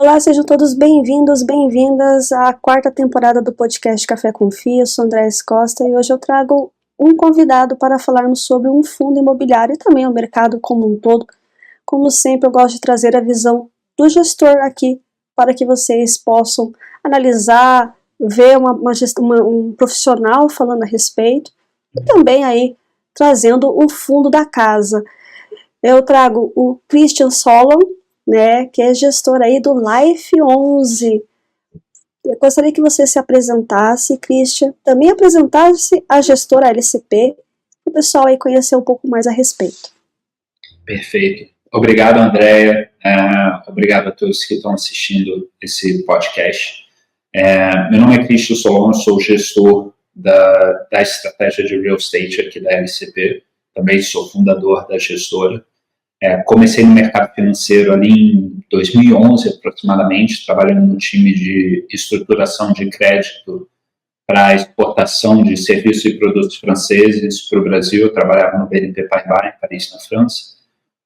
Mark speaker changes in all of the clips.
Speaker 1: Olá, sejam todos bem-vindos, bem-vindas à quarta temporada do podcast Café com Fia. Eu sou Andréa Costa e hoje eu trago um convidado para falarmos sobre um fundo imobiliário e também o mercado como um todo. Como sempre, eu gosto de trazer a visão do gestor aqui para que vocês possam analisar, ver um profissional falando a respeito e também aí trazendo o fundo da casa. Eu trago o Christian Solon, né, que é gestor aí do Life 11. Eu gostaria que você se apresentasse, Christian, também apresentasse a gestora LCP, para o pessoal aí conhecer um pouco mais a respeito.
Speaker 2: Perfeito. Obrigado, Andréa. Obrigado a todos que estão assistindo esse podcast. Meu nome é Christian Solon, sou gestor da estratégia de real estate aqui da LCP. Também sou fundador da gestora. Comecei no mercado financeiro ali em 2011, aproximadamente, trabalhando no time de estruturação de crédito para exportação de serviços e produtos franceses para o Brasil. Eu trabalhava no BNP Paribas, em Paris, na França.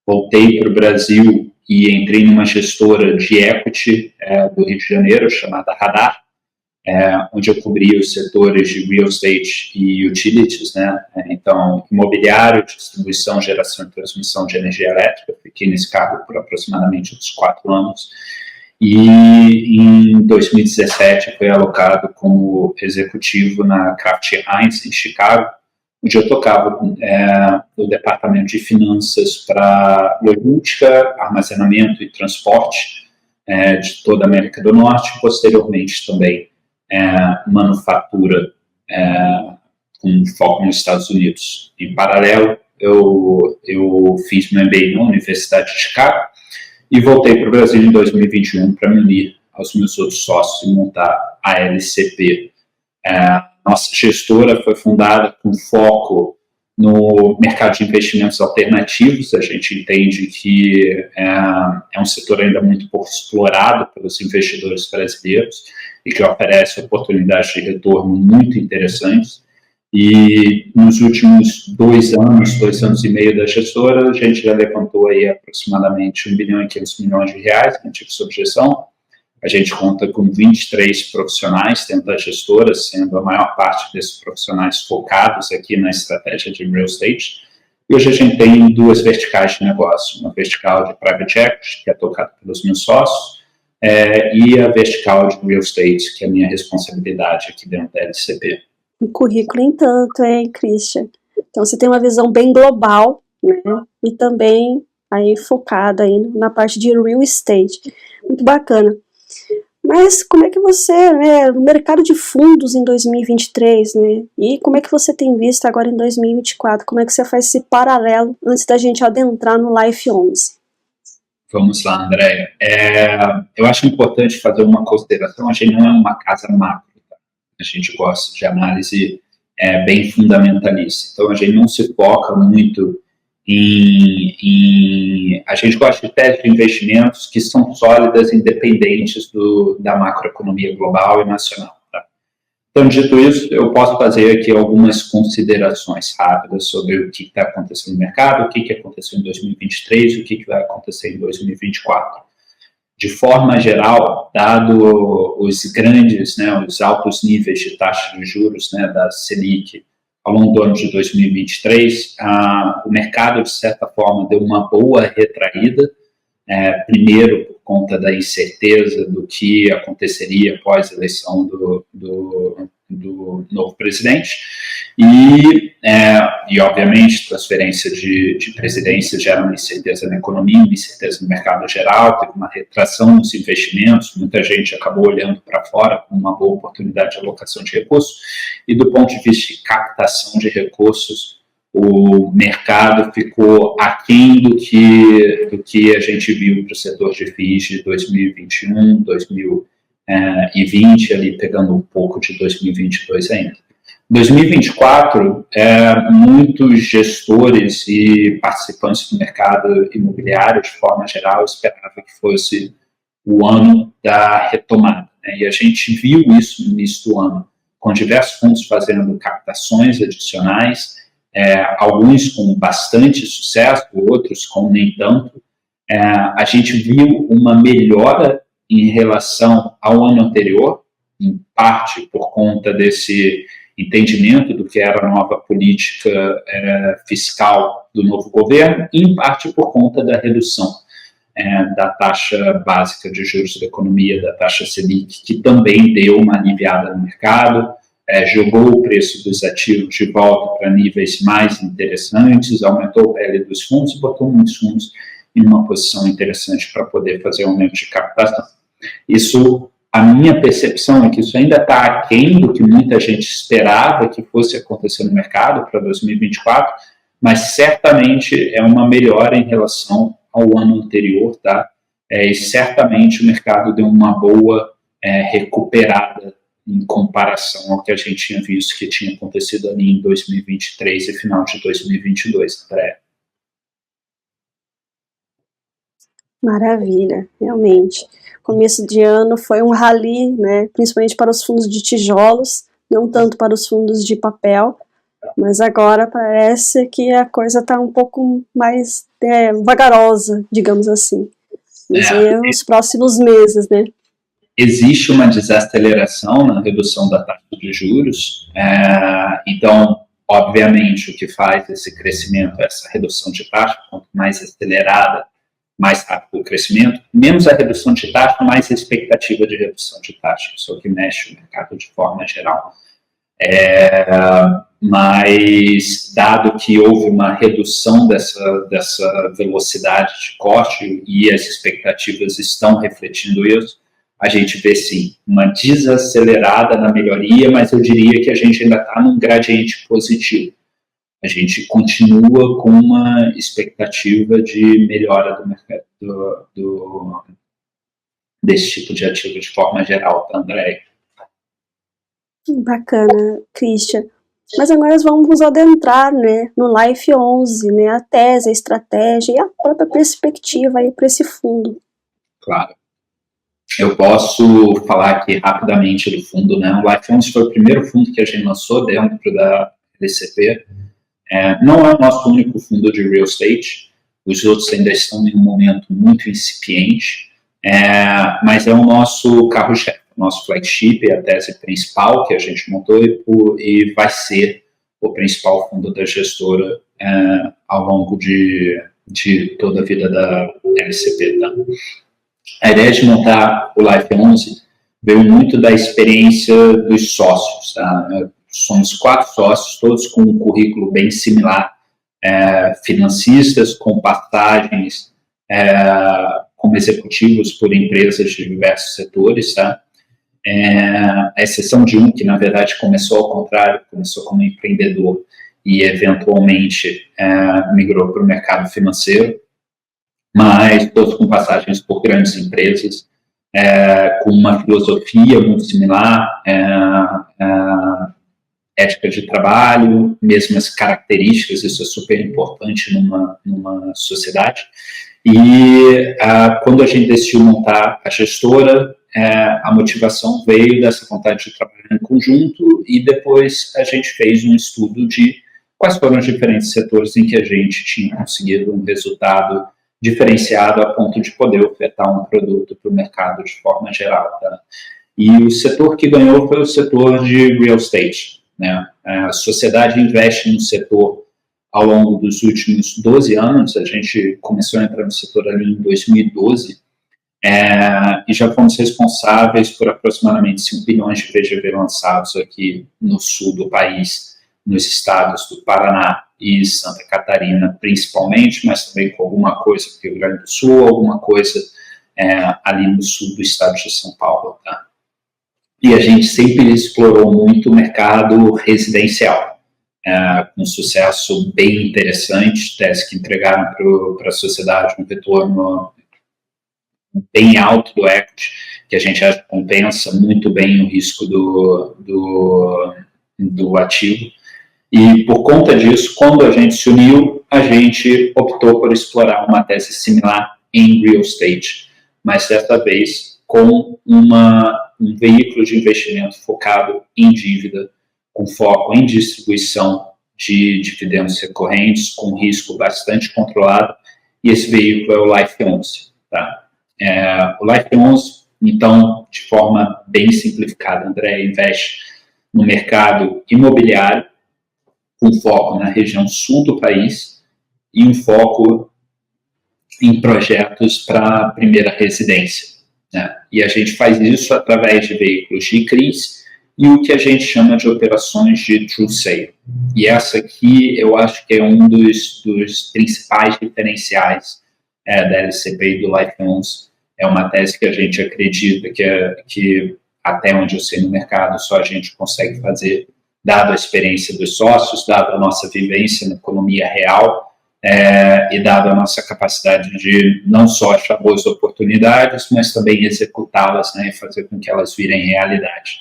Speaker 2: Voltei para o Brasil e entrei numa gestora de equity do Rio de Janeiro, chamada Radar, onde eu cobria os setores de real estate e utilities, né? Então, imobiliário, distribuição, geração e transmissão de energia elétrica. Fiquei nesse cargo por aproximadamente uns 4 anos. E em 2017 fui alocado como executivo na Kraft Heinz, em Chicago, onde eu tocava no departamento de finanças para logística, armazenamento e transporte de toda a América do Norte, e posteriormente também manufatura com foco nos Estados Unidos. Em paralelo, eu fiz meu MBA na Universidade de Chicago e voltei para o Brasil em 2021 para me unir aos meus outros sócios e montar a LCP. Nossa gestora foi fundada com foco no mercado de investimentos alternativos. A gente entende que é um setor ainda muito pouco explorado pelos investidores brasileiros e que oferece oportunidades de retorno muito interessantes. E nos últimos 2 anos e meio da gestora, a gente já levantou aí aproximadamente 1 bilhão e 500 milhões de reais na antiga objeção. A gente conta com 23 profissionais dentro da gestora, sendo a maior parte desses profissionais focados aqui na estratégia de real estate. E hoje a gente tem 2 verticais de negócio, uma vertical de private equity, que é tocada pelos meus sócios, e a vertical de real estate, que é a minha responsabilidade aqui dentro da LCP.
Speaker 1: Um currículo em tanto, hein, Christian? Então você tem uma visão bem global, né, e também aí focada aí na parte de real estate. Muito bacana. Mas como é que você, né, no mercado de fundos em 2023, né, e como é que você tem visto agora em 2024, como é que você faz esse paralelo antes da gente adentrar no Life 11?
Speaker 2: Vamos lá, Andréa. Eu acho importante fazer uma consideração. A gente não é uma casa macro, tá? A gente gosta de análise bem fundamentalista. Então, a gente não se foca muito a gente gosta de teses de investimentos que são sólidas, independentes da macroeconomia global e nacional. Tá? Então, dito isso, eu posso fazer aqui algumas considerações rápidas sobre o que está acontecendo no mercado, o que aconteceu em 2023 e o que vai acontecer em 2024. De forma geral, dado os grandes, né, os altos níveis de taxa de juros, né, da Selic, ao longo do ano de 2023, o mercado, de certa forma, deu uma boa retraída, primeiro por conta da incerteza do que aconteceria após a eleição do novo presidente, e obviamente, transferência de presidência gera uma incerteza na economia, uma incerteza no mercado geral, teve uma retração nos investimentos, muita gente acabou olhando para fora como uma boa oportunidade de alocação de recursos, e do ponto de vista de captação de recursos, o mercado ficou aquém do que a gente viu para o setor de FIIs de 2021, 2020, ali pegando um pouco de 2022 ainda. 2024, muitos gestores e participantes do mercado imobiliário, de forma geral, esperavam que fosse o ano da retomada, né? E a gente viu isso no início do ano, com diversos fundos fazendo captações adicionais, alguns com bastante sucesso, outros com nem tanto. A gente viu uma melhora em relação ao ano anterior, em parte por conta desse entendimento do que era a nova política fiscal do novo governo, e em parte por conta da redução da taxa básica de juros da economia, da taxa Selic, que também deu uma aliviada no mercado, jogou o preço dos ativos de volta para níveis mais interessantes, aumentou o PL dos fundos e botou muitos fundos em uma posição interessante para poder fazer aumento de captação. Isso, a minha percepção é que isso ainda está aquém do que muita gente esperava que fosse acontecer no mercado para 2024, mas certamente é uma melhora em relação ao ano anterior, tá? E certamente o mercado deu uma boa recuperada em comparação ao que a gente tinha visto que tinha acontecido ali em 2023 e final de 2022, André.
Speaker 1: Maravilha, realmente. Começo de ano foi um rally, né, principalmente para os fundos de tijolos, não tanto para os fundos de papel, mas agora parece que a coisa está um pouco mais vagarosa, digamos assim. Mas os próximos meses, né?
Speaker 2: Existe uma desaceleração na redução da taxa de juros, então, obviamente, o que faz esse crescimento, essa redução de taxa, quanto mais acelerada, mais rápido o crescimento, menos a redução de taxa, mais a expectativa de redução de taxa. Isso é o que mexe o mercado de forma geral. Mas, dado que houve uma redução dessa velocidade de corte e as expectativas estão refletindo isso, a gente vê, sim, uma desacelerada na melhoria, mas eu diria que a gente ainda está num gradiente positivo. A gente continua com uma expectativa de melhora do mercado desse tipo de ativo de forma geral, tá, André?
Speaker 1: Bacana, Christian. Mas agora nós vamos nos adentrar, né, no Life 11, né, a tese, a estratégia e a própria perspectiva aí para esse fundo.
Speaker 2: Claro. Eu posso falar aqui rapidamente do fundo, né? O Life 11 foi o primeiro fundo que a gente lançou dentro da LCP. Não é o nosso único fundo de real estate, os outros ainda estão em um momento muito incipiente, mas é o nosso carro-chefe, o nosso flagship, é a tese principal que a gente montou e vai ser o principal fundo da gestora ao longo de toda a vida da LCP. Tá? A ideia de montar o Life 11 veio muito da experiência dos sócios. Tá? Somos 4 sócios, todos com um currículo bem similar, financistas, com passagens como executivos por empresas de diversos setores, tá? A exceção de um que, na verdade, começou ao contrário, começou como empreendedor e, eventualmente, migrou para o mercado financeiro, mas todos com passagens por grandes empresas, com uma filosofia muito similar, ética de trabalho, mesmas características, isso é super importante numa sociedade. E quando a gente decidiu montar a gestora, a motivação veio dessa vontade de trabalhar em conjunto e depois a gente fez um estudo de quais foram os diferentes setores em que a gente tinha conseguido um resultado diferenciado a ponto de poder ofertar um produto para o mercado de forma geral. Tá? E o setor que ganhou foi o setor de real estate. Né? A sociedade investe no setor ao longo dos últimos 12 anos, a gente começou a entrar no setor ali em 2012, e já fomos responsáveis por aproximadamente 5 bilhões de VGV lançados aqui no sul do país, nos estados do Paraná e Santa Catarina principalmente, mas também com alguma coisa no Rio Grande do Sul, alguma coisa ali no sul do estado de São Paulo. Tá? E a gente sempre explorou muito o mercado residencial, com sucesso bem interessante, teses que entregaram para a sociedade um retorno bem alto do equity, que a gente acha que compensa muito bem o risco do ativo. E por conta disso, quando a gente se uniu, a gente optou por explorar uma tese similar em real estate, mas dessa vez com um veículo de investimento focado em dívida, com foco em distribuição de dividendos recorrentes, com risco bastante controlado, e esse veículo é o Life 11. Tá? O Life 11 Então, de forma bem simplificada, André investe no mercado imobiliário, com foco na região sul do país e um foco em projetos para primeira residência, né? E a gente faz isso através de veículos de CRIs e o que a gente chama de operações de true sale. E essa aqui eu acho que é um dos principais diferenciais da LCP e do Life Loans. É uma tese que a gente acredita que até onde eu sei no mercado só a gente consegue fazer, dado a experiência dos sócios, dado a nossa vivência na economia real, e dado a nossa capacidade de não só achar boas oportunidades, mas também executá-las, né, e fazer com que elas virem realidade.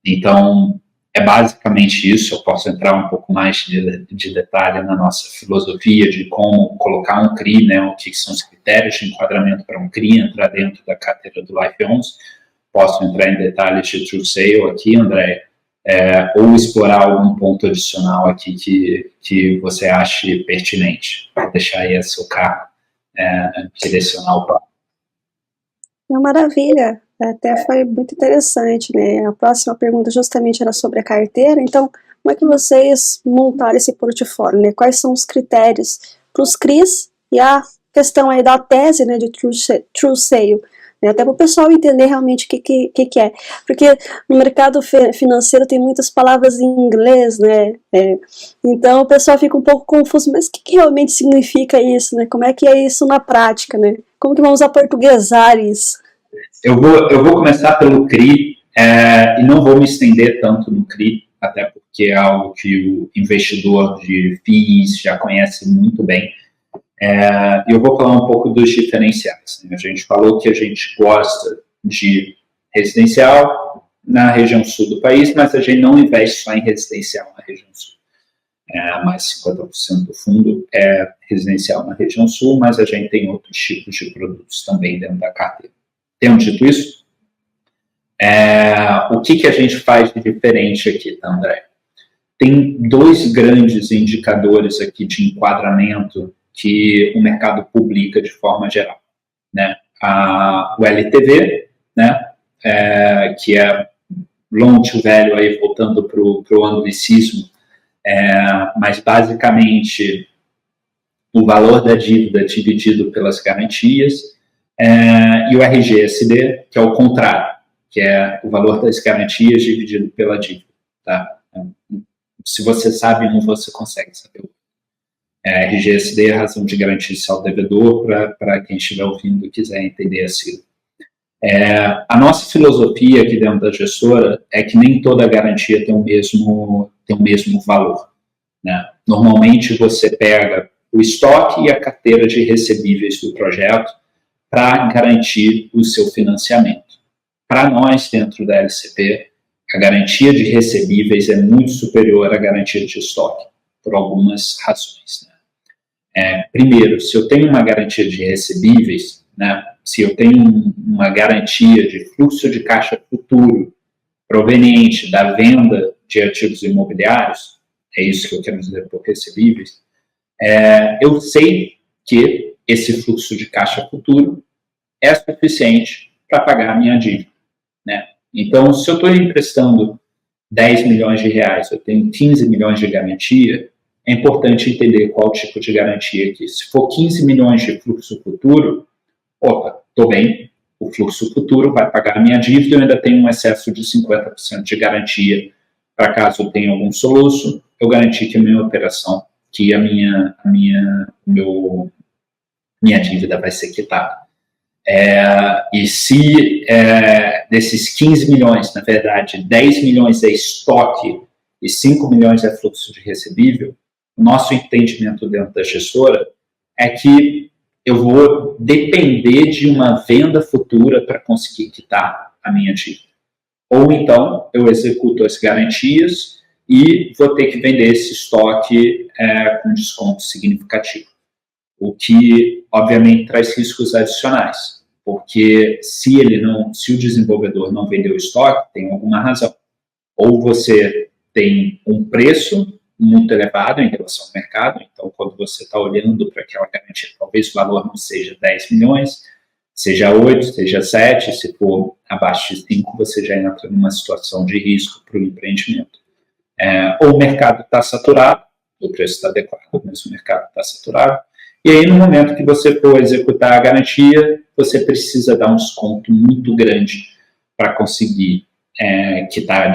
Speaker 2: Então, é basicamente isso. Eu posso entrar um pouco mais de detalhe na nossa filosofia de como colocar um CRI, né, o que são os critérios de enquadramento para um CRI entrar dentro da carteira do Life Loans. Posso entrar em detalhes de true sale aqui, André, ou explorar algum ponto adicional aqui que você ache pertinente. Vou deixar aí a seu cargo direcionar o papo.
Speaker 1: Maravilha, até foi muito interessante, né? A próxima pergunta justamente era sobre a carteira, então como é que vocês montaram esse portfólio, né? Quais são os critérios para os CRIs e a questão aí da tese, né, de true sale, né? Até para o pessoal entender realmente o que é, porque no mercado financeiro tem muitas palavras em inglês, né? Então o pessoal fica um pouco confuso, mas o que realmente significa isso, né? Como é que é isso na prática, né? Como que vamos aportuguesar isso?
Speaker 2: Eu vou começar pelo CRI e não vou me estender tanto no CRI, até porque é algo que o investidor de FIIs já conhece muito bem. Eu vou falar um pouco dos diferenciais, né? A gente falou que a gente gosta de residencial na região sul do país, mas a gente não investe só em residencial na região sul. Mais 50% do fundo é residencial na região sul, mas a gente tem outros tipos de produtos também dentro da carteira. Tendo dito isso, o que a gente faz de diferente aqui, tá, André? Tem dois grandes indicadores aqui de enquadramento que o mercado publica de forma geral, né? O LTV, né? Que é long to value, aí voltando para o anglicismo, mas basicamente o valor da dívida dividido pelas garantias, e o RGSD, que é o contrário, que é o valor das garantias dividido pela dívida. Tá? Se você sabe um, você consegue saber o RGSD é a razão de garantia ao devedor, para quem estiver ouvindo e quiser entender a sigla. A nossa filosofia aqui dentro da gestora é que nem toda garantia tem o mesmo valor, né? Normalmente você pega o estoque e a carteira de recebíveis do projeto para garantir o seu financiamento. Para nós, dentro da LCP, a garantia de recebíveis é muito superior à garantia de estoque, por algumas razões, né? Primeiro, se eu tenho uma garantia de recebíveis, né, se eu tenho uma garantia de fluxo de caixa futuro proveniente da venda de ativos imobiliários, é isso que eu quero dizer por recebíveis, eu sei que esse fluxo de caixa futuro é suficiente para pagar a minha dívida, né? Então, se eu estou emprestando 10 milhões de reais, eu tenho 15 milhões de garantia, é importante entender qual tipo de garantia aqui. Se for 15 milhões de fluxo futuro, estou bem, o fluxo futuro vai pagar a minha dívida, eu ainda tenho um excesso de 50% de garantia para caso eu tenha algum soluço, eu garanti que a minha operação, que a minha dívida vai ser quitada. E se desses 15 milhões, na verdade, 10 milhões é estoque e 5 milhões é fluxo de recebível, o nosso entendimento dentro da gestora é que eu vou depender de uma venda futura para conseguir quitar a minha dívida. Ou então, eu executo as garantias e vou ter que vender esse estoque com desconto significativo. O que, obviamente, traz riscos adicionais, porque se o desenvolvedor não vendeu o estoque, tem alguma razão. Ou você tem um preço muito elevado em relação ao mercado, então quando você está olhando para aquela garantia, talvez o valor não seja 10 milhões, seja 8, seja 7, se for abaixo de 5, você já entra numa situação de risco para o empreendimento. Ou o mercado está saturado, o preço está adequado, mas o mercado está saturado, e aí no momento que você for executar a garantia, você precisa dar um desconto muito grande para conseguir quitar a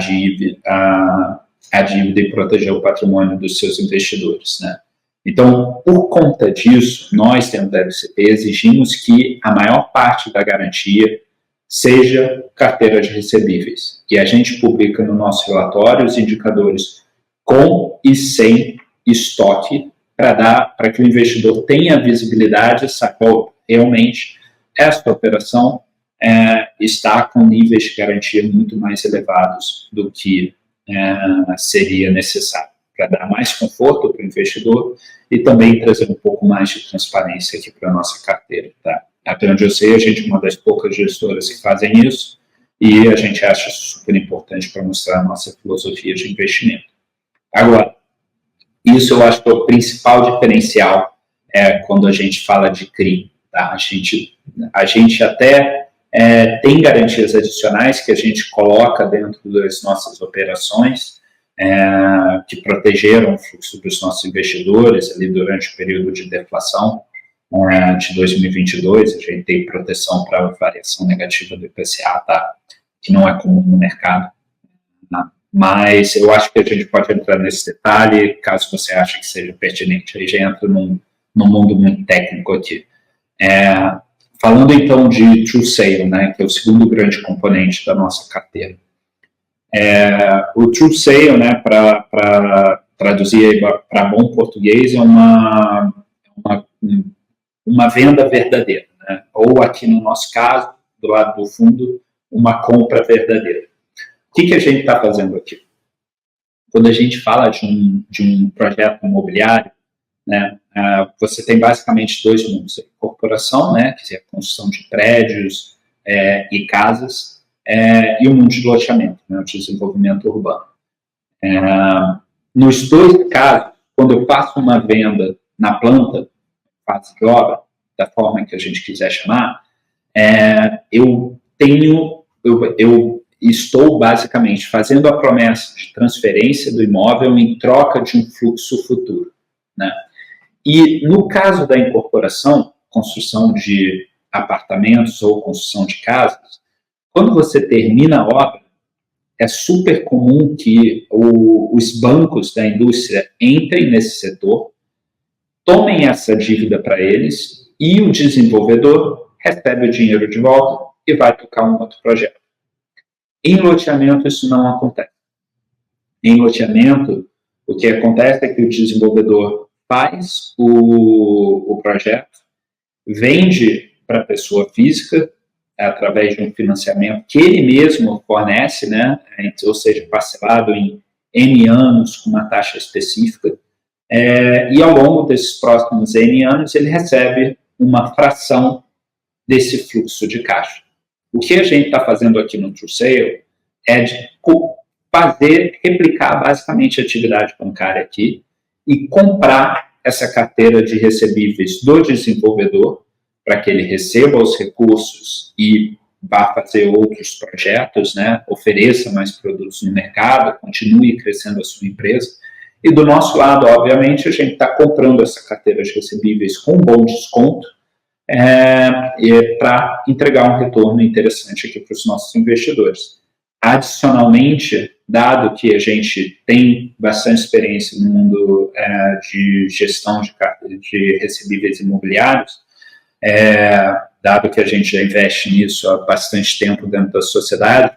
Speaker 2: dívida e proteger o patrimônio dos seus investidores, né? Então, por conta disso, nós, dentro da LCP, exigimos que a maior parte da garantia seja carteira de recebíveis. E a gente publica no nosso relatório os indicadores com e sem estoque para que o investidor tenha visibilidade e saiba, realmente, esta operação está com níveis de garantia muito mais elevados do que seria necessário, para dar mais conforto para o investidor e também trazer um pouco mais de transparência aqui para a nossa carteira. Tá? Até onde eu sei, a gente é uma das poucas gestoras que fazem isso e a gente acha super importante para mostrar a nossa filosofia de investimento. Agora, isso eu acho que é o principal diferencial quando a gente fala de CRI. Tá? A gente até tem garantias adicionais que a gente coloca dentro das nossas operações, que protegeram o fluxo dos nossos investidores ali durante o período de deflação de 2022. A gente tem proteção para a variação negativa do IPCA, tá? Que não é comum no mercado. Tá? Mas eu acho que a gente pode entrar nesse detalhe, caso você ache que seja pertinente. Aí já entra num mundo muito técnico aqui. Falando então de True Sale, né, que é o segundo grande componente da nossa carteira. O True Sale, né, para traduzir para bom português, é uma venda verdadeira, né? Ou aqui no nosso caso, do lado do fundo, uma compra verdadeira. O que a gente está fazendo aqui? Quando a gente fala de um projeto imobiliário, né, você tem basicamente dois mundos: a incorporação, né, que é a construção de prédios e casas, e o mundo de loteamento, né, o desenvolvimento urbano. Nos dois casos, quando eu faço uma venda na planta, fase de obra, da forma que a gente quiser chamar, eu estou basicamente fazendo a promessa de transferência do imóvel em troca de um fluxo futuro, né? E no caso da incorporação, construção de apartamentos ou construção de casas, quando você termina a obra, é super comum que os bancos da indústria entrem nesse setor, tomem essa dívida para eles e o desenvolvedor recebe o dinheiro de volta e vai tocar um outro projeto. Em loteamento, isso não acontece. Em loteamento, o que acontece é que o desenvolvedor faz o projeto, vende para a pessoa física, através de um financiamento que ele mesmo fornece, né? Ou seja, parcelado em N anos com uma taxa específica, e ao longo desses próximos N anos ele recebe uma fração desse fluxo de caixa. O que a gente está fazendo aqui no True Sale é de replicar basicamente a atividade bancária aqui e comprar essa carteira de recebíveis do desenvolvedor para que ele receba os recursos e vá fazer outros projetos, né, ofereça mais produtos no mercado, continue crescendo a sua empresa. E do nosso lado, obviamente, a gente está comprando essa carteira de recebíveis com um bom desconto para entregar um retorno interessante aqui para os nossos investidores. Adicionalmente, dado que a gente tem bastante experiência no mundo de gestão de recebíveis imobiliários, dado que a gente já investe nisso há bastante tempo dentro da sociedade,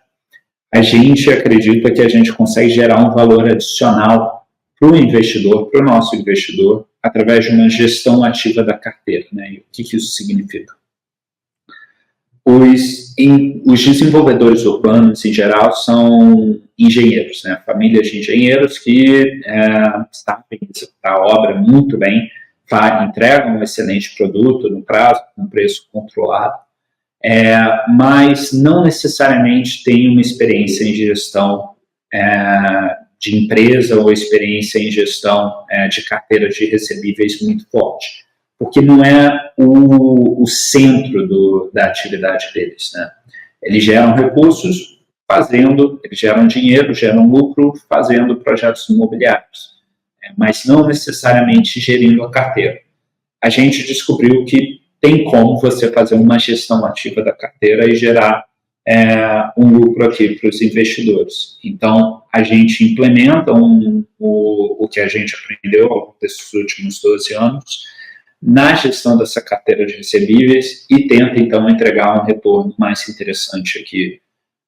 Speaker 2: a gente acredita que a gente consegue gerar um valor adicional para o investidor, para o nosso investidor, através de uma gestão ativa da carteira, né? E o que isso significa? Os desenvolvedores urbanos, em geral, são engenheiros, né? Famílias de engenheiros que sabem executar a obra muito bem, entregam um excelente produto no prazo, com preço controlado, mas não necessariamente têm uma experiência em gestão de empresa ou experiência em gestão de carteira de recebíveis muito forte. porque não é o centro da atividade deles, né? Eles geram recursos eles geram dinheiro, geram lucro fazendo projetos imobiliários, mas não necessariamente gerindo a carteira. A gente descobriu que tem como você fazer uma gestão ativa da carteira e gerar um lucro aqui para os investidores. Então, a gente implementa o que a gente aprendeu ao longo desses últimos 12 anos na gestão dessa carteira de recebíveis e tenta, então, entregar um retorno mais interessante aqui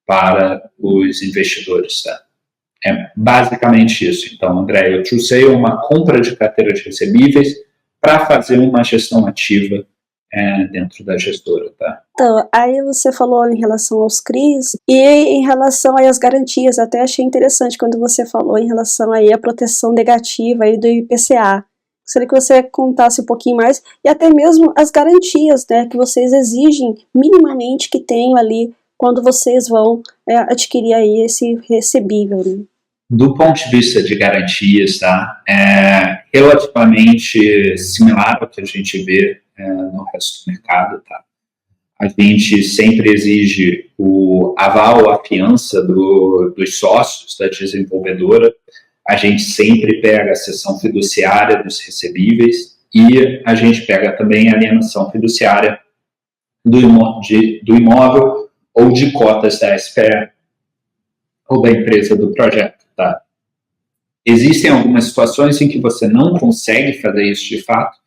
Speaker 2: para os investidores. Tá? É basicamente isso. Então, André, eu te usei uma compra de carteira de recebíveis para fazer uma gestão ativa dentro da gestora, tá?
Speaker 1: Então, aí você falou em relação aos CRIs e em relação aí às garantias, até achei interessante quando você falou em relação aí à proteção negativa aí do IPCA. Gostaria que você contasse um pouquinho mais e até mesmo as garantias, né, que vocês exigem minimamente que tenham ali quando vocês vão adquirir aí esse recebível, né?
Speaker 2: Do ponto de vista de garantias, tá, é relativamente similar ao que a gente vê no resto do mercado, tá? A gente sempre exige o aval, a fiança dos sócios da desenvolvedora, a gente sempre pega a cessão fiduciária dos recebíveis e a gente pega também a alienação fiduciária do imóvel ou de cotas da SPE ou da empresa do projeto, tá? Existem algumas situações em que você não consegue fazer isso de fato,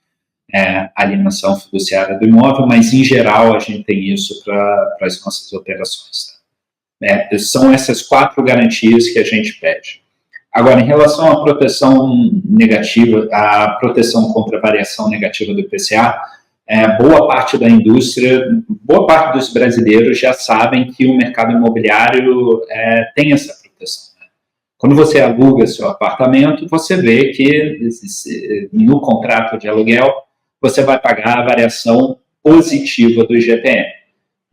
Speaker 2: alienação fiduciária do imóvel, mas em geral a gente tem isso para as nossas operações. Tá? São essas 4 garantias que a gente pede. Agora, em relação à proteção negativa, à proteção contra a variação negativa do IPCA, boa parte da indústria, boa parte dos brasileiros já sabem que o mercado imobiliário tem essa proteção. Quando você aluga seu apartamento, você vê que no contrato de aluguel você vai pagar a variação positiva do IGPM.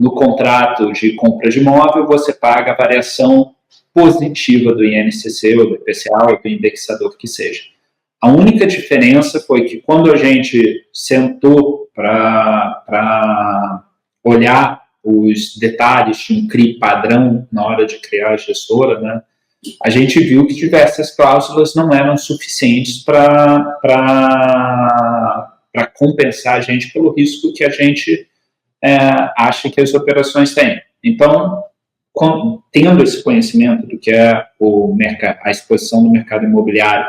Speaker 2: No contrato de compra de imóvel, você paga a variação positiva do INCC, ou do IPCA, ou do indexador que seja. A única diferença foi que quando a gente sentou para olhar os detalhes de um CRI padrão na hora de criar a gestora, né, a gente viu que diversas cláusulas não eram suficientes para compensar a gente pelo risco que a gente acha que as operações têm. Então, tendo esse conhecimento do que é a exposição do mercado imobiliário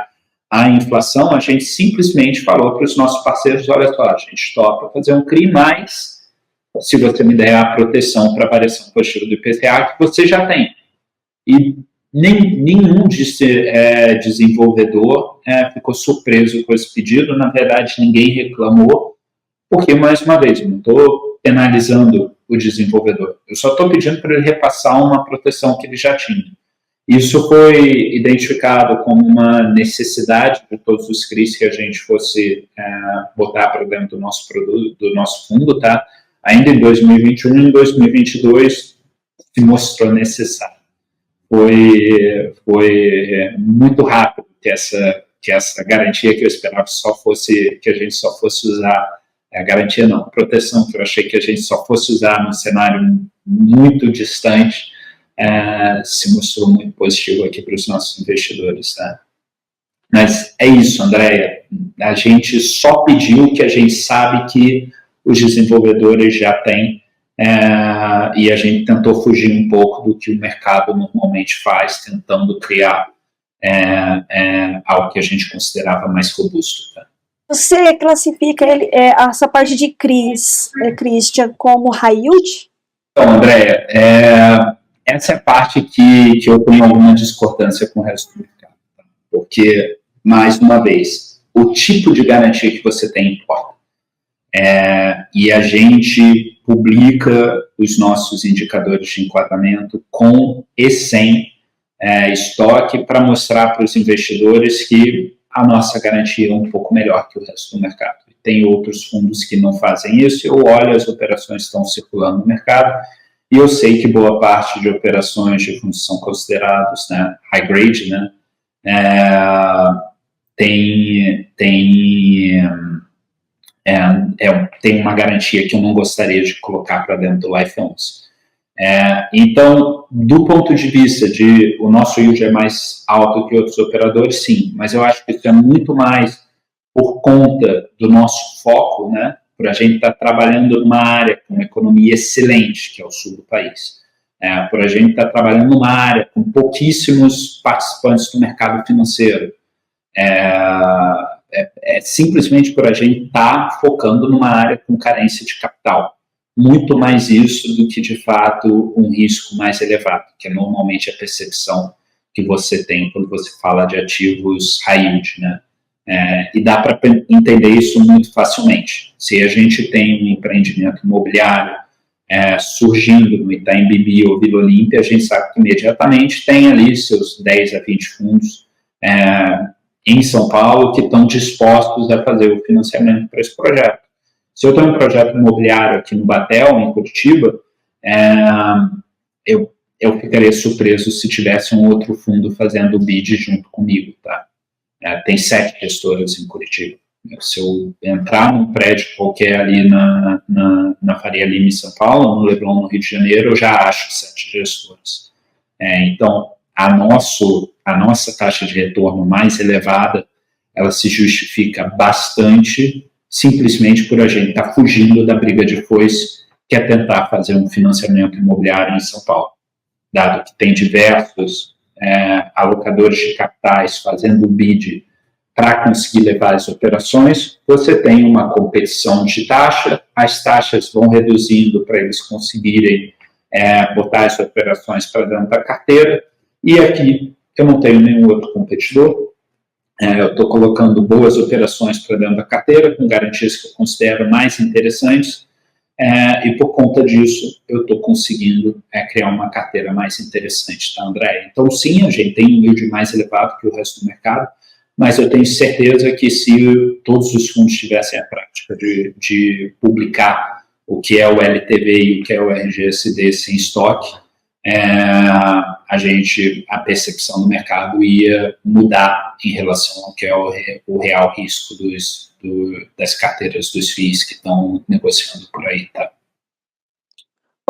Speaker 2: à inflação, a gente simplesmente falou para os nossos parceiros, olha só, a gente topa fazer um CRI, mas se você me der a proteção para a variação positiva do IPCA que você já tem. E nenhum desenvolvedor ficou surpreso com esse pedido, na verdade ninguém reclamou, porque, mais uma vez, eu não estou penalizando o desenvolvedor, eu só estou pedindo para ele repassar uma proteção que ele já tinha. Isso foi identificado como uma necessidade de todos os CRIs que a gente fosse botar para dentro do nosso produto, do nosso fundo, tá? Ainda em 2021 e em 2022 se mostrou necessário. Foi muito rápido que essa garantia que eu esperava que a gente só fosse usar, a garantia não, a proteção que eu achei que a gente só fosse usar num cenário muito distante, se mostrou muito positivo aqui para os nossos investidores. Tá? Mas é isso, Andréia, a gente só pediu o que a gente sabe que os desenvolvedores já têm, e a gente tentou fugir um pouco do que o mercado normalmente faz, tentando criar algo que a gente considerava mais robusto. Tá?
Speaker 1: Você classifica essa parte de CRIs, Christian, como high yield?
Speaker 2: Então, Andréia, essa é a parte que eu tenho alguma discordância com o resto do mercado. Tá? Porque, mais uma vez, o tipo de garantia que você tem importa. E a gente publica os nossos indicadores de enquadramento com e sem estoque para mostrar para os investidores que a nossa garantia é um pouco melhor que o resto do mercado. Tem outros fundos que não fazem isso, eu olho as operações que estão circulando no mercado e eu sei que boa parte de operações de fundos são considerados, né, high grade, né, tem uma garantia que eu não gostaria de colocar para dentro do Life 11. Então, do ponto de vista de o nosso yield é mais alto que outros operadores, sim, mas eu acho que isso é muito mais por conta do nosso foco, né, por a gente estar trabalhando numa área com uma economia excelente, que é o sul do país, por a gente estar trabalhando numa área com pouquíssimos participantes do mercado financeiro, simplesmente por a gente estar focando numa área com carência de capital. Muito mais isso do que, de fato, um risco mais elevado, que é normalmente a percepção que você tem quando você fala de ativos high yield, né? E dá para entender isso muito facilmente. Se a gente tem um empreendimento imobiliário surgindo no Itaim Bibi ou Vila Olímpia, a gente sabe que imediatamente tem ali seus 10 a 20 fundos em São Paulo que estão dispostos a fazer o financiamento para esse projeto. Se eu tenho um projeto imobiliário aqui no Batel, em Curitiba, eu ficaria surpreso se tivesse um outro fundo fazendo o bid junto comigo, tá? Tem 7 gestoras em Curitiba. Se eu entrar num prédio qualquer ali na Faria Lima, em São Paulo, no Leblon, no Rio de Janeiro, eu já acho 7 gestoras. Então, a nossa taxa de retorno mais elevada, ela se justifica bastante simplesmente por a gente estar fugindo da briga de foice, que é tentar fazer um financiamento imobiliário em São Paulo. Dado que tem diversos alocadores de capitais fazendo o bid para conseguir levar as operações, você tem uma competição de taxa, as taxas vão reduzindo para eles conseguirem botar as operações para dentro da carteira, e aqui eu não tenho nenhum outro competidor. Eu estou colocando boas operações para dentro da carteira, com garantias que eu considero mais interessantes, e por conta disso eu estou conseguindo criar uma carteira mais interessante, tá, André? Então, sim, a gente tem um yield mais elevado que o resto do mercado, mas eu tenho certeza que se todos os fundos tivessem a prática de publicar o que é o LTV e o que é o RGSD sem estoque, a percepção do mercado ia mudar em relação ao que é o real risco das carteiras dos FIIs que estão negociando por aí, tá?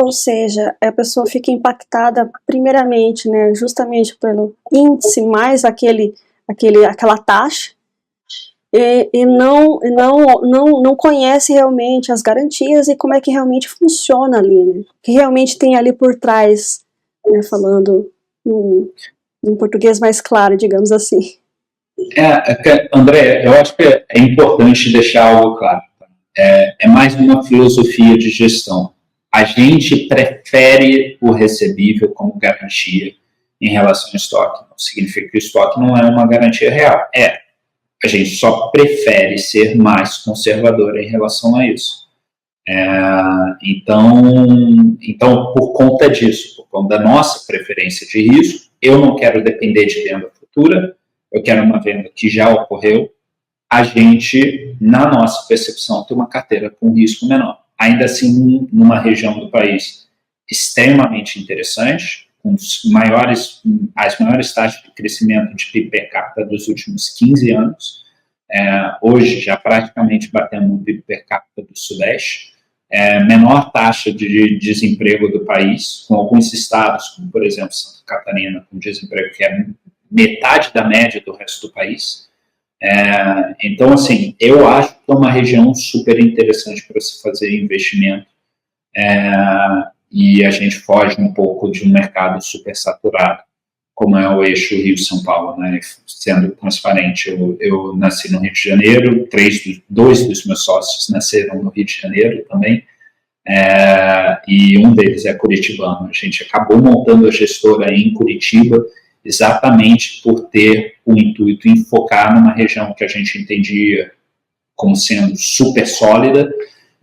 Speaker 1: Ou seja, a pessoa fica impactada primeiramente, né, justamente pelo índice mais aquela taxa, e não conhece realmente as garantias e como é que realmente funciona ali, né? O que realmente tem ali por trás, né, falando num português mais claro, digamos assim.
Speaker 2: André, eu acho que é importante deixar algo claro. É mais uma filosofia de gestão. A gente prefere o recebível como garantia em relação ao estoque. Não significa que o estoque não é uma garantia real. A gente só prefere ser mais conservador em relação a isso. Então, por conta disso, por conta da nossa preferência de risco, eu não quero depender de venda futura, eu quero uma venda que já ocorreu. A gente, na nossa percepção, tem uma carteira com risco menor. Ainda assim, numa região do país extremamente interessante, com as maiores taxas de crescimento de PIB per capita dos últimos 15 anos, hoje já praticamente batendo o PIB per capita do Sudeste, menor taxa de desemprego do país, com alguns estados, como por exemplo Santa Catarina, com desemprego que é metade da média do resto do país. Então, assim, eu acho que é uma região super interessante para se fazer investimento, e a gente foge um pouco de um mercado super saturado, como é o eixo Rio-São Paulo, né? Sendo transparente, eu nasci no Rio de Janeiro, dois dos meus sócios nasceram no Rio de Janeiro também, e um deles é curitibano. A gente acabou montando a gestora em Curitiba exatamente por ter o intuito em focar numa região que a gente entendia como sendo super sólida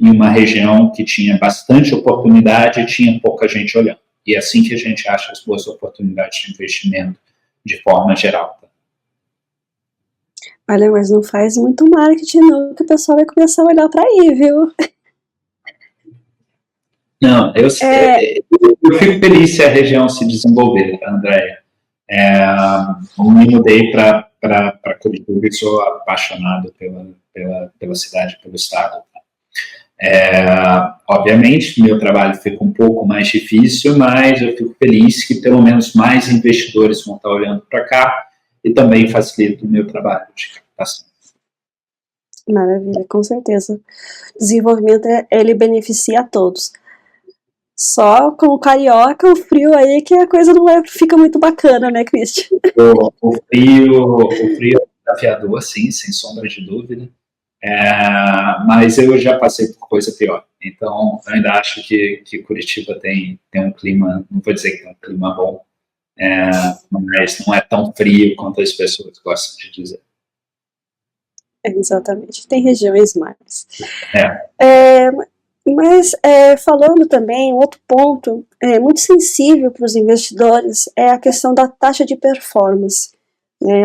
Speaker 2: e uma região que tinha bastante oportunidade e tinha pouca gente olhando. E é assim que a gente acha as boas oportunidades de investimento de forma geral.
Speaker 1: Olha, mas não faz muito marketing não, que o pessoal vai começar a olhar para aí, viu?
Speaker 2: Não, eu fico feliz se a região se desenvolver, Andréia. Eu me mudei para para Curitiba e sou apaixonado pela cidade, pelo estado. Obviamente, meu trabalho fica um pouco mais difícil, mas eu fico feliz que pelo menos mais investidores vão estar olhando para cá e também facilita o meu trabalho de captação.
Speaker 1: Maravilha, com certeza. Desenvolvimento, ele beneficia a todos. Só com o carioca, o frio aí, que a coisa não fica muito bacana, né, Christian?
Speaker 2: O frio é desafiador, sim, sem sombra de dúvida. Mas eu já passei por coisa pior. Então, eu ainda acho que Curitiba tem um clima, não vou dizer que tem um clima bom, mas não é tão frio quanto as pessoas gostam de dizer.
Speaker 1: Exatamente, tem regiões mais.
Speaker 2: É.
Speaker 1: Mas falando também, outro ponto muito sensível para os investidores é a questão da taxa de performance.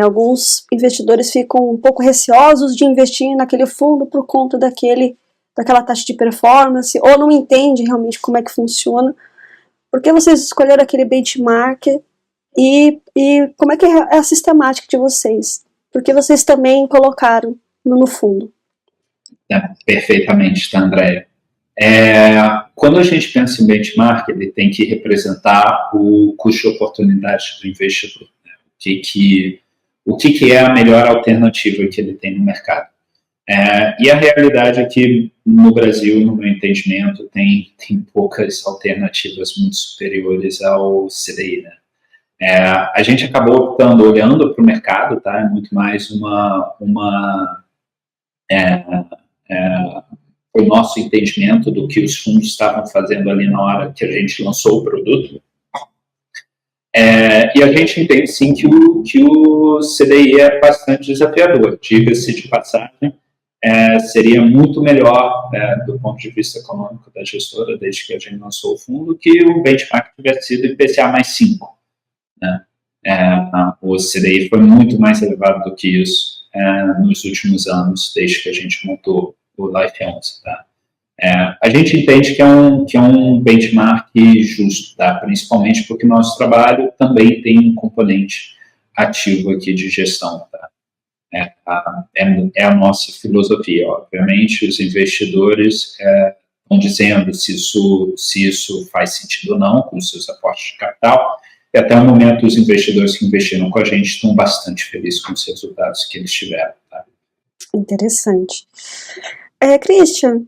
Speaker 1: Alguns investidores ficam um pouco receosos de investir naquele fundo por conta daquela taxa de performance, ou não entendem realmente como é que funciona. Por que vocês escolheram aquele benchmark e como é que é a sistemática de vocês? Por que vocês também colocaram no fundo?
Speaker 2: Perfeitamente, tá, Andréia? Quando a gente pensa em benchmark, ele tem que representar o custo de oportunidade do investidor. Né? O que é a melhor alternativa que ele tem no mercado. E a realidade é que no Brasil, no meu entendimento, tem poucas alternativas muito superiores ao CDI. Né? A gente acabou optando, olhando para o mercado, tá? É muito mais o nosso entendimento do que os fundos estavam fazendo ali na hora que a gente lançou o produto. E a gente entende, sim, que o CDI é bastante desafiador. Diga-se de passagem, seria muito melhor, do ponto de vista econômico da gestora, desde que a gente lançou o fundo, que o benchmark tivesse sido IPCA mais 5. Né? O CDI foi muito mais elevado do que isso nos últimos anos, desde que a gente montou o Life 11, tá? A gente entende que é um benchmark justo, tá? Principalmente porque o nosso trabalho também tem um componente ativo aqui de gestão. Tá? É a nossa filosofia. Obviamente, os investidores estão dizendo se isso faz sentido ou não com os seus aportes de capital, e até o momento os investidores que investiram com a gente estão bastante felizes com os resultados que eles tiveram. Tá?
Speaker 1: Interessante. Christian,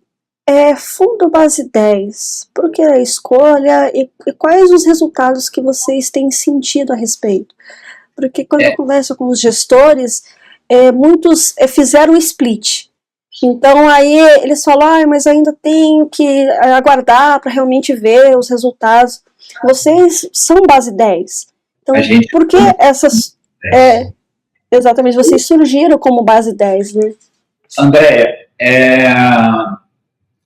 Speaker 1: fundo base 10, por que a escolha e quais os resultados que vocês têm sentido a respeito? Porque quando eu converso com os gestores, muitos fizeram o split. Então aí eles falam, mas ainda tenho que aguardar para realmente ver os resultados. Vocês são base 10. Então, por que essas... exatamente, vocês surgiram como base 10, né?
Speaker 2: Andréia,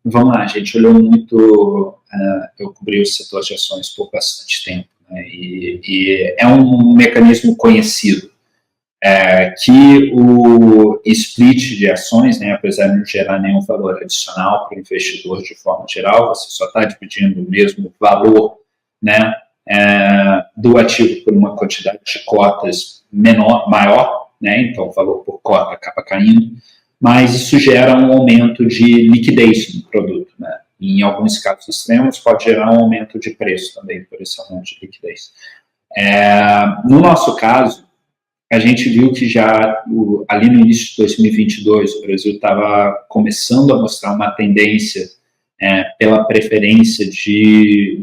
Speaker 2: vamos lá, a gente olhou muito, eu cobri o setor de ações por bastante tempo, né, e é um mecanismo conhecido, que o split de ações, né, apesar de não gerar nenhum valor adicional para o investidor de forma geral, você só está dividindo o mesmo valor, né, do ativo por uma quantidade de cotas maior, né, então o valor por cota acaba caindo, mas isso gera um aumento de liquidez no produto, né? Em alguns casos extremos, pode gerar um aumento de preço também por esse aumento de liquidez. No nosso caso, a gente viu que já ali no início de 2022, o Brasil estava começando a mostrar uma tendência pela preferência de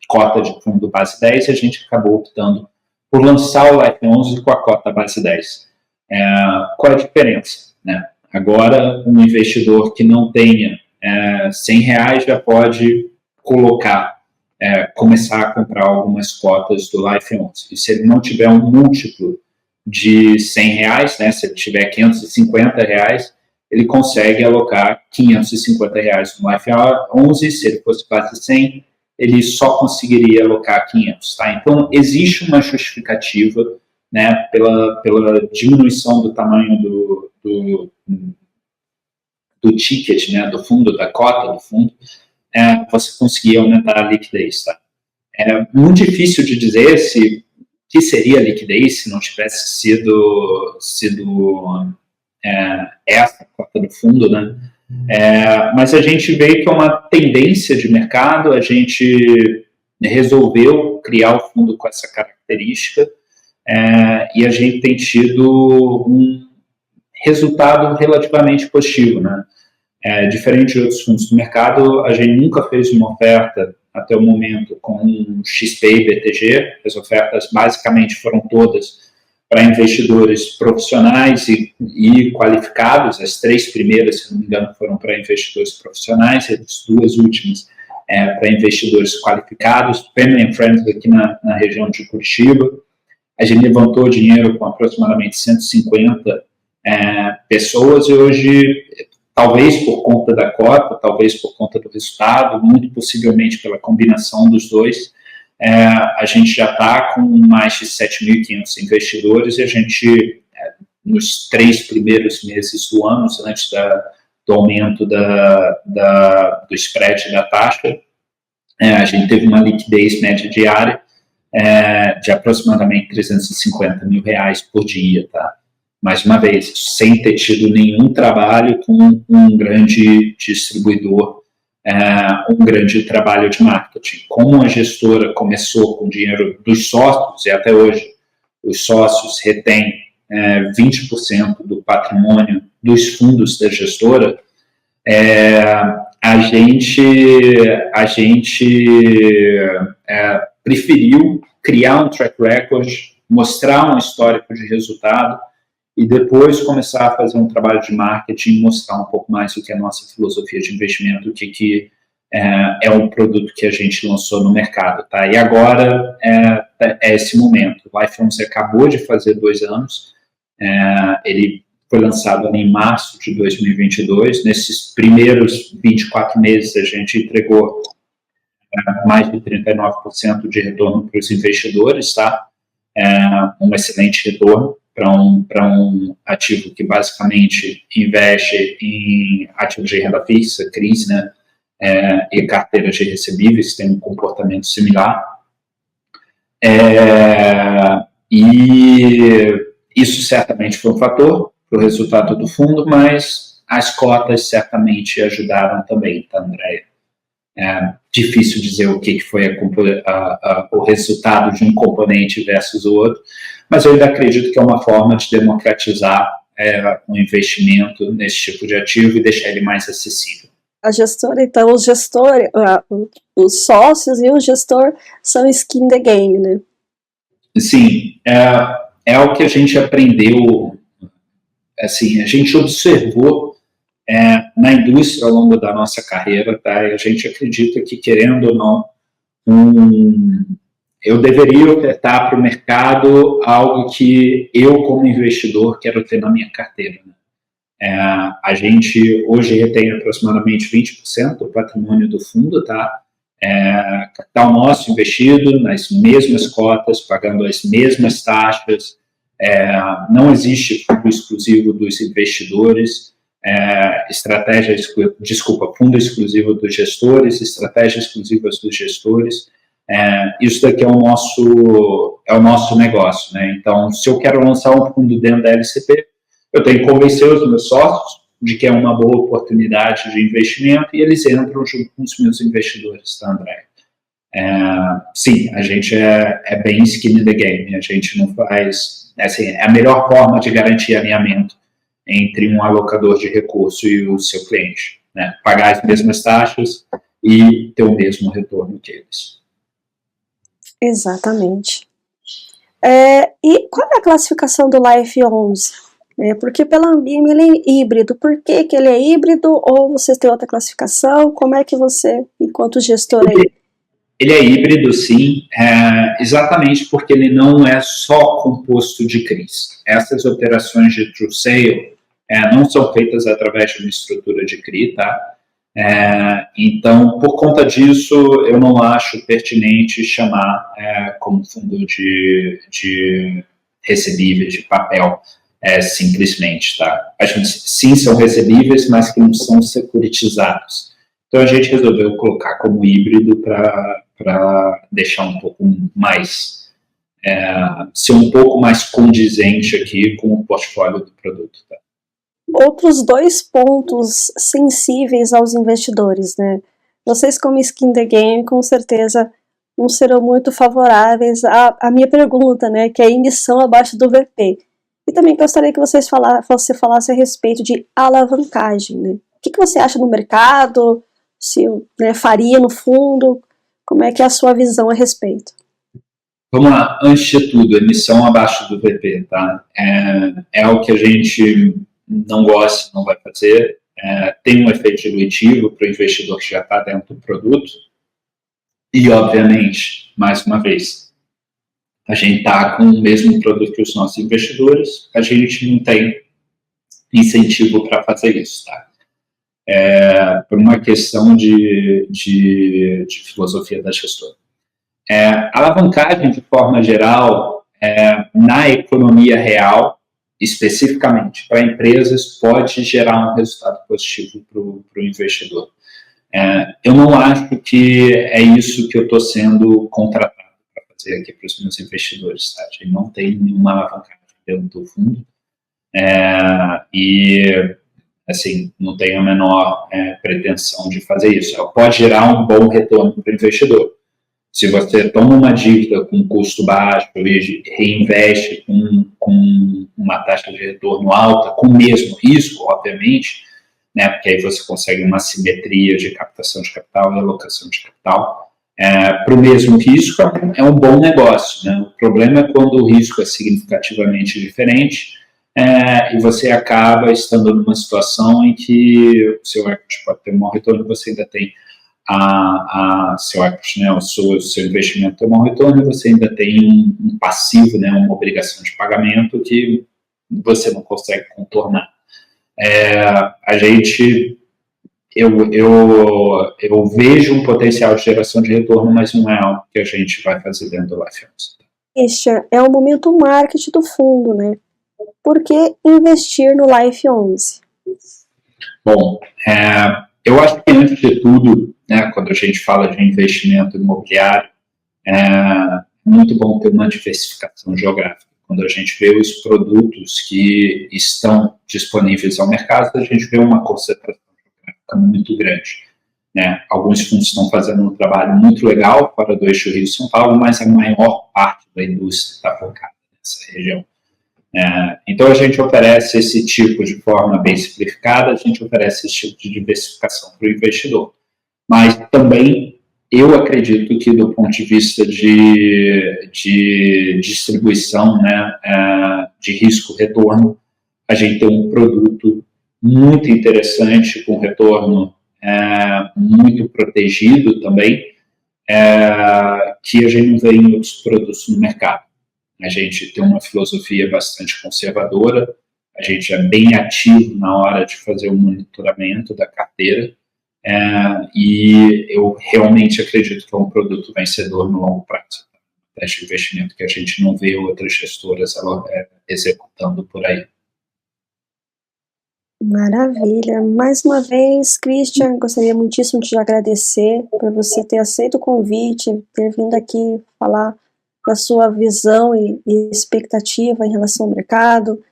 Speaker 2: cota de fundo base 10, e a gente acabou optando por lançar o Life 11 com a cota base 10. Qual a diferença? Né? Agora, um investidor que não tenha R$100 já pode começar a comprar algumas cotas do Life 11. E se ele não tiver um múltiplo de R$100, né, se ele tiver R$550, ele consegue alocar R$550 no Life 11. Se ele fosse base 100, ele só conseguiria alocar 500. Tá? Então, existe uma justificativa, né, pela diminuição do tamanho do ticket, né, do fundo, da cota do fundo, você conseguir aumentar a liquidez. Tá? É muito difícil de dizer se que seria a liquidez se não tivesse sido essa a cota do fundo, né? Mas a gente vê que é uma tendência de mercado, a gente resolveu criar o fundo com essa característica, e a gente tem tido um resultado relativamente positivo, né? Diferente de outros fundos do mercado, a gente nunca fez uma oferta até o momento com XP e BTG. As ofertas basicamente foram todas para investidores profissionais e qualificados. As 3 primeiras, se não me engano, foram para investidores profissionais, e as 2 últimas para investidores qualificados, family and friends aqui na região de Curitiba. A gente levantou dinheiro com aproximadamente 150 pessoas, e hoje, talvez por conta da cota, talvez por conta do resultado, muito possivelmente pela combinação dos dois, a gente já está com mais de 7.500 investidores, e a gente, nos 3 primeiros meses do ano, antes do aumento do spread da taxa, a gente teve uma liquidez média diária de aproximadamente R$350 mil por dia, tá? Mais uma vez, sem ter tido nenhum trabalho com um grande distribuidor, um grande trabalho de marketing. Como a gestora começou com dinheiro dos sócios, e até hoje os sócios retêm 20% do patrimônio dos fundos da gestora, a gente preferiu criar um track record, mostrar um histórico de resultado, e depois começar a fazer um trabalho de marketing, mostrar um pouco mais o que é a nossa filosofia de investimento, o que é um produto que a gente lançou no mercado, tá? E agora é esse momento. O Life 11 acabou de fazer 2 anos, ele foi lançado ali em março de 2022. Nesses primeiros 24 meses, a gente entregou mais de 39% de retorno para os investidores, tá? Um excelente retorno para um ativo que basicamente investe em ativos de renda fixa, CRIs, né, e carteiras de recebíveis, tem um comportamento similar. E isso certamente foi um fator para o resultado do fundo, mas as cotas certamente ajudaram também, tá, Andréia? Difícil dizer o que foi o resultado de um componente versus o outro, mas eu ainda acredito que é uma forma de democratizar um investimento nesse tipo de ativo e deixar ele mais acessível.
Speaker 1: A gestora, então, os sócios e o gestor são skin the game, né?
Speaker 2: Sim, é o que a gente aprendeu, assim, a gente observou na indústria ao longo da nossa carreira, tá? E a gente acredita que, querendo ou não, eu deveria ofertar para o mercado algo que eu, como investidor, quero ter na minha carteira, né? A gente hoje retém aproximadamente 20% do patrimônio do fundo, tá? Capital nosso investido nas mesmas cotas, pagando as mesmas taxas, não existe fundo exclusivo dos investidores, fundo exclusivo dos gestores, estratégias exclusivas dos gestores. Isso daqui é o nosso negócio, né? Então, se eu quero lançar um fundo dentro da LCP, eu tenho que convencer os meus sócios de que é uma boa oportunidade de investimento, e eles entram junto com os meus investidores, tá, André? Sim, a gente é bem skin in the game, a gente não faz... Assim, é a melhor forma de garantir alinhamento entre um alocador de recurso e o seu cliente, né? Pagar as mesmas taxas e ter o mesmo retorno que eles.
Speaker 1: Exatamente. E qual é a classificação do Life 11? Porque pela Ambima ele é híbrido. Por que ele é híbrido? Ou você tem outra classificação? Como é que você, enquanto gestor,
Speaker 2: Ele é híbrido, sim, exatamente porque ele não é só composto de CRIs. Essas operações de true sale não são feitas através de uma estrutura de CRI, tá? Então, por conta disso, eu não acho pertinente chamar como fundo de recebíveis, de papel, simplesmente, tá? A gente, sim, são recebíveis, mas que não são securitizados. Então, a gente resolveu colocar como híbrido para deixar um pouco mais ser um pouco mais condizente aqui com o portfólio do produto. Tá?
Speaker 1: Outros 2 pontos sensíveis aos investidores, né? Vocês, como Skin the Game, com certeza não serão muito favoráveis à minha pergunta, né? Que é a emissão abaixo do VP. E também gostaria que você falasse a respeito de alavancagem, né? O que você acha no mercado? Se faria no fundo? Como é que é a sua visão a respeito?
Speaker 2: Vamos lá, antes de tudo, emissão abaixo do VP, tá? É o que a gente não gosta, não vai fazer. Tem um efeito dilutivo para o investidor que já está dentro do produto. E, obviamente, mais uma vez, a gente está com o mesmo produto que os nossos investidores, a gente não tem incentivo para fazer isso, tá? Por uma questão de filosofia da gestora. Alavancagem, de forma geral, na economia real, especificamente para empresas, pode gerar um resultado positivo para o investidor. Eu não acho que é isso que eu estou sendo contratado para fazer aqui para os meus investidores. Tá? A gente não tem nenhuma alavancagem dentro do fundo. E, assim, não tenho a menor pretensão de fazer isso. Ela pode gerar um bom retorno para o investidor. Se você toma uma dívida com custo baixo e reinveste com uma taxa de retorno alta, com o mesmo risco, obviamente, né, porque aí você consegue uma simetria de captação de capital e alocação de capital, para o mesmo risco é um bom negócio. Né? O problema é quando o risco é significativamente diferente e você acaba estando numa situação em que o seu equity pode ter um bom retorno e você ainda tem seu equity, né, o seu investimento tem um bom retorno e você ainda tem um passivo, né, uma obrigação de pagamento que você não consegue contornar. Eu vejo um potencial de geração de retorno, mas não é algo que a gente vai fazer dentro do Life 11.
Speaker 1: Christian, é o momento marketing do fundo, né? Por que investir no Life 11?
Speaker 2: Bom, eu acho que antes de tudo, né, quando a gente fala de investimento imobiliário, é muito bom ter uma diversificação geográfica. Quando a gente vê os produtos que estão disponíveis ao mercado, a gente vê uma concentração geográfica muito grande. Né? Alguns fundos estão fazendo um trabalho muito legal fora do eixo Rio-São Paulo, mas a maior parte da indústria está focada nessa região. Então, a gente oferece esse tipo de forma bem simplificada, a gente oferece esse tipo de diversificação para o investidor. Mas também eu acredito que, do ponto de vista de distribuição, né, de risco-retorno, a gente tem um produto muito interessante, com retorno muito protegido também, que a gente não vê em outros produtos no mercado. A gente tem uma filosofia bastante conservadora, a gente é bem ativo na hora de fazer o monitoramento da carteira, e eu realmente acredito que é um produto vencedor no longo prazo. Teste de investimento que a gente não vê outras gestoras executando por aí.
Speaker 1: Maravilha. Mais uma vez, Christian, gostaria muitíssimo de te agradecer por você ter aceito o convite, ter vindo aqui falar da sua visão e expectativa em relação ao mercado,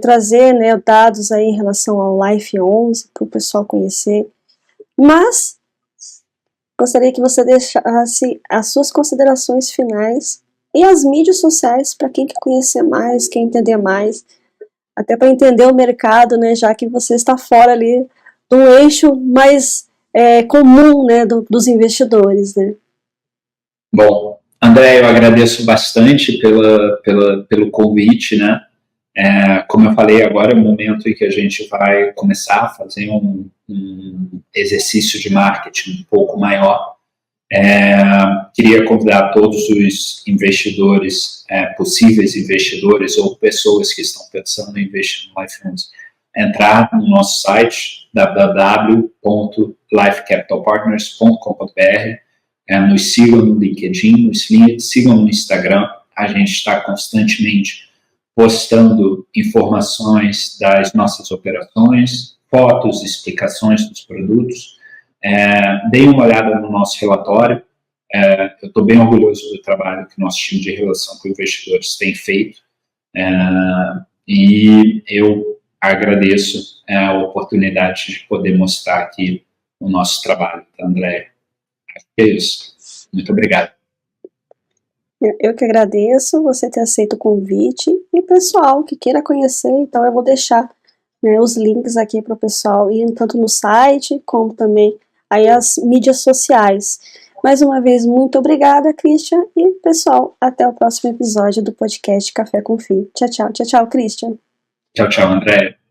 Speaker 1: trazer, né, dados aí em relação ao Life 11 para o pessoal conhecer. Mas gostaria que você deixasse as suas considerações finais e as mídias sociais para quem quer conhecer mais, quer entender mais, até para entender o mercado, né, já que você está fora ali do eixo mais comum, né, dos investidores, né?
Speaker 2: Bom, André, eu agradeço bastante pelo convite, né? Como eu falei, agora é o momento em que a gente vai começar a fazer um exercício de marketing um pouco maior. Queria convidar todos os investidores, possíveis investidores ou pessoas que estão pensando em investir no Life 11, entrar no nosso site www.lifecapitalpartners.com.br, nos sigam no LinkedIn, nos sigam no Instagram. A gente está constantemente postando informações das nossas operações, fotos, explicações dos produtos. Deem uma olhada no nosso relatório. Eu estou bem orgulhoso do trabalho que nosso time de relação com investidores tem feito, e eu agradeço a oportunidade de poder mostrar aqui o nosso trabalho, tá, Andréia? Acho que é isso. Muito obrigado.
Speaker 1: Eu que agradeço você ter aceito o convite, e pessoal que queira conhecer, então eu vou deixar, né, os links aqui para o pessoal ir tanto no site como também aí as mídias sociais. Mais uma vez, muito obrigada, Christian, e pessoal, até o próximo episódio do podcast Café com Fio. Tchau, tchau, Christian.
Speaker 2: Tchau, tchau, Andréia.